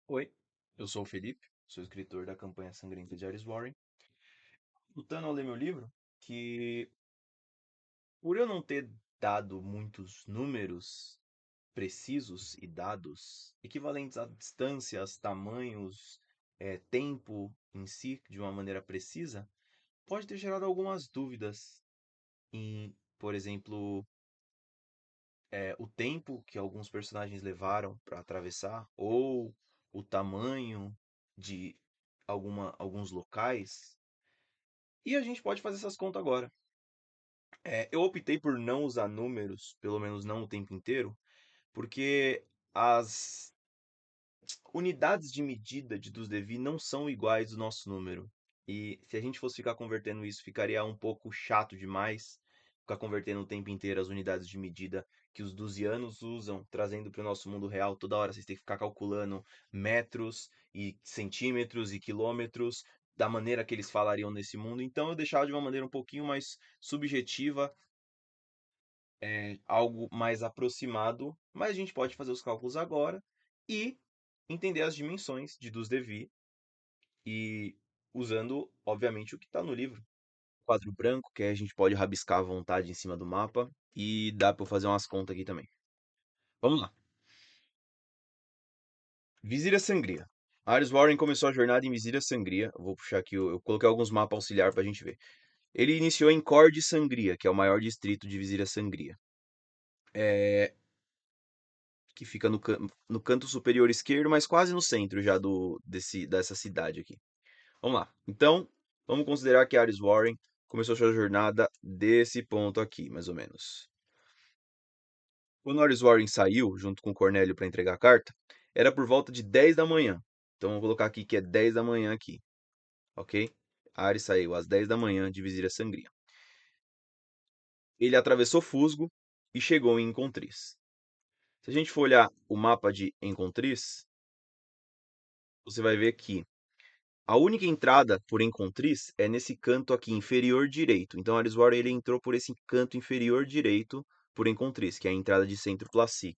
Oi, eu sou o Felipe, sou escritor da campanha Sangrenta de Ares Warren, lutando ao ler meu livro, que por eu não ter dado muitos números precisos e dados equivalentes a distâncias, tamanhos, tempo em si, de uma maneira precisa, pode ter gerado algumas dúvidas em, por exemplo, o tempo que alguns personagens levaram para atravessar, ou o tamanho de alguns locais. E a gente pode fazer essas contas agora. Eu optei por não usar números, pelo menos não o tempo inteiro, porque as unidades de medida de DusDevi não são iguais do nosso número. E se a gente fosse ficar convertendo isso, ficaria um pouco chato demais ficar convertendo o tempo inteiro as unidades de medida que os duzianos usam, trazendo para o nosso mundo real. Toda hora vocês têm que ficar calculando metros e centímetros e quilômetros da maneira que eles falariam nesse mundo. Então eu deixava de uma maneira um pouquinho mais subjetiva, algo mais aproximado, mas a gente pode fazer os cálculos agora e entender as dimensões de DusDevi e usando, obviamente, o que está no livro. Quadro branco, que aí a gente pode rabiscar à vontade em cima do mapa e dá para eu fazer umas contas aqui também. Vamos lá. Visíria Sangria. Ares Warren começou a jornada em Visíria Sangria. Eu vou puxar aqui, eu coloquei alguns mapas auxiliar para a gente ver. Ele iniciou em Cor de Sangria, que é o maior distrito de Visíria Sangria. É, que fica no canto superior esquerdo, mas quase no centro já dessa cidade aqui. Vamos lá. Então, vamos considerar que Ares Warren começou sua jornada desse ponto aqui, mais ou menos. Quando Ares Warren saiu, junto com Cornélio, para entregar a carta, era por volta de 10 da manhã. Então, vamos colocar aqui que é 10 da manhã aqui, ok? Ares saiu às 10 da manhã de Visíria Sangria. Ele atravessou Fusgo e chegou em Encontriz. Se a gente for olhar o mapa de Encontriz, você vai ver que a única entrada por Encontriz é nesse canto aqui inferior direito. Então, Ariswara ele entrou por esse canto inferior direito por Encontriz, que é a entrada de Centro Classic,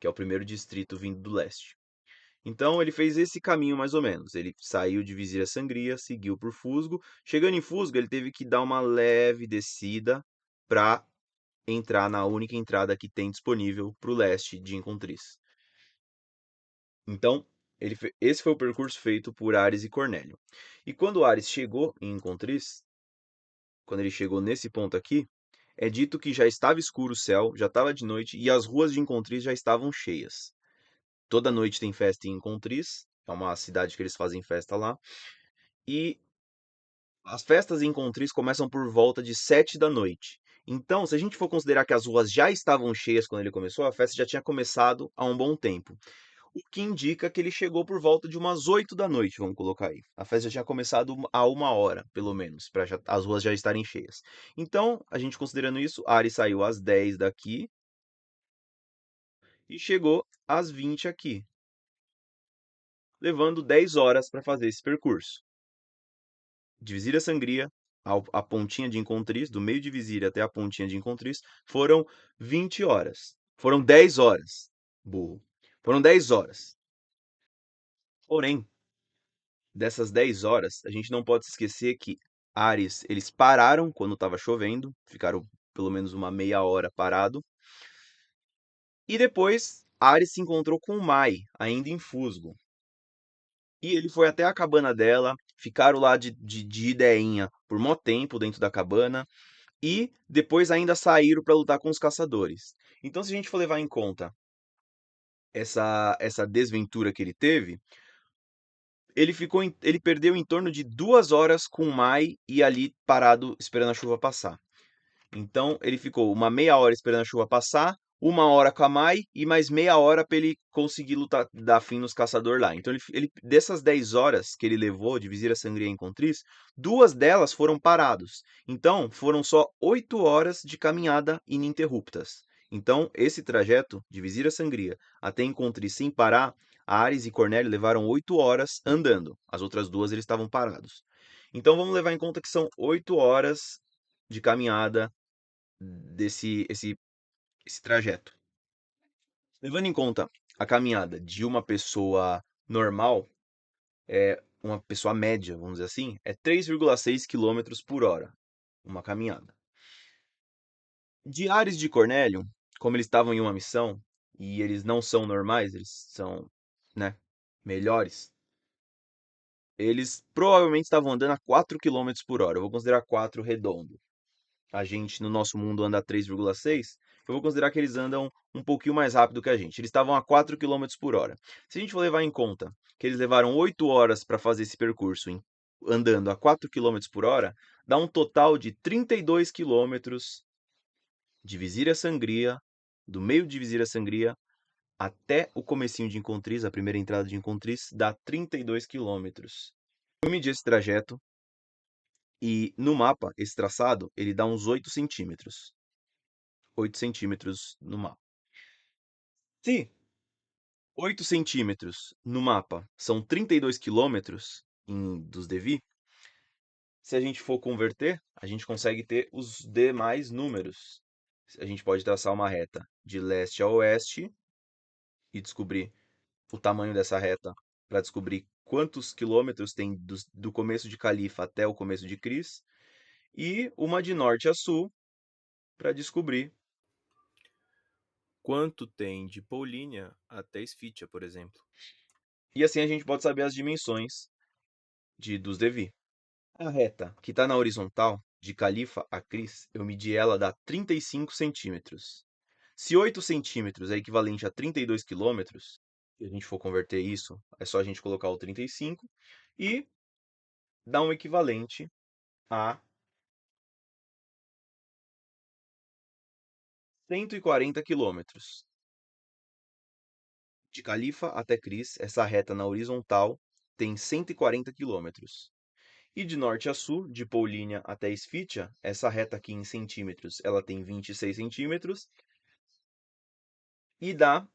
que é o primeiro distrito vindo do leste. Então, ele fez esse caminho mais ou menos. Ele saiu de Vizira Sangria, seguiu por Fusgo. Chegando em Fusgo, ele teve que dar uma leve descida para entrar na única entrada que tem disponível para o leste de Encontriz. Então, esse foi o percurso feito por Ares e Cornélio. E quando Ares chegou em Encontriz, quando ele chegou nesse ponto aqui, é dito que já estava escuro o céu, já estava de noite e as ruas de Encontriz já estavam cheias. Toda noite tem festa em Encontriz, é uma cidade que eles fazem festa lá, e as festas em Encontriz começam por volta de 7 da noite. Então, se a gente for considerar que as ruas já estavam cheias quando ele começou, a festa já tinha começado há um bom tempo. O que indica que ele chegou por volta de umas 8 da noite, vamos colocar aí. A festa já tinha começado há uma hora, pelo menos, para as ruas já estarem cheias. Então, a gente considerando isso, Ari saiu às 10 daqui e chegou às 20 aqui, levando 10 horas para fazer esse percurso. De Visíria Sangria a pontinha de Encontriz, do meio de Visíria até a pontinha de Encontriz, foram 20 horas. Foram 10 horas, burro. Foram 10 horas. Porém, dessas 10 horas, a gente não pode se esquecer que Ares, eles pararam quando estava chovendo, ficaram pelo menos uma meia hora parado. E depois, Ares se encontrou com Mai, ainda em Fusgo. E ele foi até a cabana dela, ficaram lá de ideinha por mó tempo dentro da cabana. E depois ainda saíram para lutar com os caçadores. Então, se a gente for levar em conta essa desventura que ele teve, ele perdeu em torno de 2 horas com o Mai e ali parado esperando a chuva passar. Então ele ficou uma meia hora esperando a chuva passar, uma hora com a Mai e mais meia hora para ele conseguir lutar, dar fim nos caçadores lá. Então dessas 10 horas que ele levou de Visira Sangria em Encontriz, 2 delas foram parados. Então foram só 8 horas de caminhada ininterruptas. Então esse trajeto de Visira Sangria até Encontriz sem parar, Ares e Cornélio levaram 8 horas andando. As outras duas eles estavam parados. Então vamos levar em conta que são 8 horas de caminhada esse trajeto. Levando em conta a caminhada de uma pessoa normal, uma pessoa média, vamos dizer assim, é 3,6 quilômetros por hora, uma caminhada. De Ares de Cornélio, como eles estavam em uma missão, e eles não são normais, eles são, né, melhores, eles provavelmente estavam andando a 4 quilômetros por hora. Eu vou considerar 4 redondo. A gente, no nosso mundo, anda a 3,6. Eu vou considerar que eles andam um pouquinho mais rápido que a gente. Eles estavam a 4 quilômetros por hora. Se a gente for levar em conta que eles levaram 8 horas para fazer esse percurso andando a 4 quilômetros por hora, dá um total de 32 quilômetros de Vizira Sangria, do meio de Vizira Sangria até o comecinho de Encontris, a primeira entrada de Encontris, dá 32 quilômetros. Eu medi esse trajeto e no mapa, esse traçado, ele dá uns 8 centímetros. 8 centímetros no mapa. Se 8 centímetros no mapa são 32 quilômetros dos Devi, se a gente for converter, a gente consegue ter os demais números. A gente pode traçar uma reta de leste a oeste e descobrir o tamanho dessa reta para descobrir quantos quilômetros tem do começo de Califa até o começo de Cris, e uma de norte a sul para descobrir quanto tem de Paulínia até Esfítia, por exemplo. E assim a gente pode saber as dimensões dos Devi. A reta que está na horizontal, de Califa a Cris, eu medi ela dá 35 centímetros. Se 8 centímetros é equivalente a 32 quilômetros, se a gente for converter isso, é só a gente colocar o 35 e dá um equivalente a 140 quilômetros. De Califa até Cris, essa reta na horizontal tem 140 quilômetros. E de norte a sul, de Paulínia até Esfítia, essa reta aqui em centímetros, ela tem 26 centímetros e dá,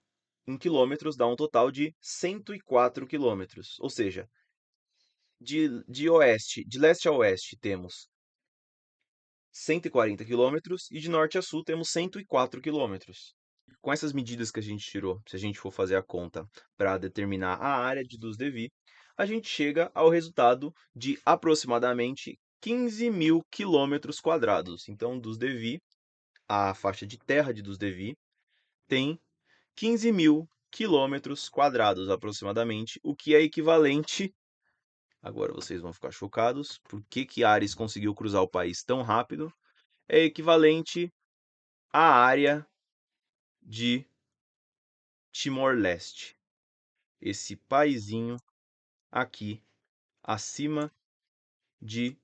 em quilômetros, dá um total de 104 quilômetros. Ou seja, de leste a oeste temos 140 quilômetros e de norte a sul temos 104 quilômetros. Com essas medidas que a gente tirou, se a gente for fazer a conta para determinar a área de Dos Devi, a gente chega ao resultado de aproximadamente 15 mil quilômetros quadrados. Então, Dos Devi, a faixa de terra de Dos Devi, tem 15 mil quilômetros quadrados aproximadamente, o que é equivalente. Agora vocês vão ficar chocados. Por que Ares conseguiu cruzar o país tão rápido? É equivalente à área de Timor-Leste, esse paizinho aqui acima de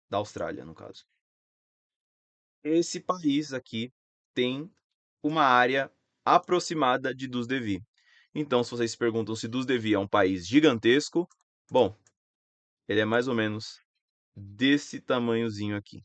da Austrália, no caso. Esse país aqui tem uma área aproximada de Dos Devi. Então, se vocês se perguntam se Dos Devi é um país gigantesco, bom, ele é mais ou menos desse tamanhozinho aqui.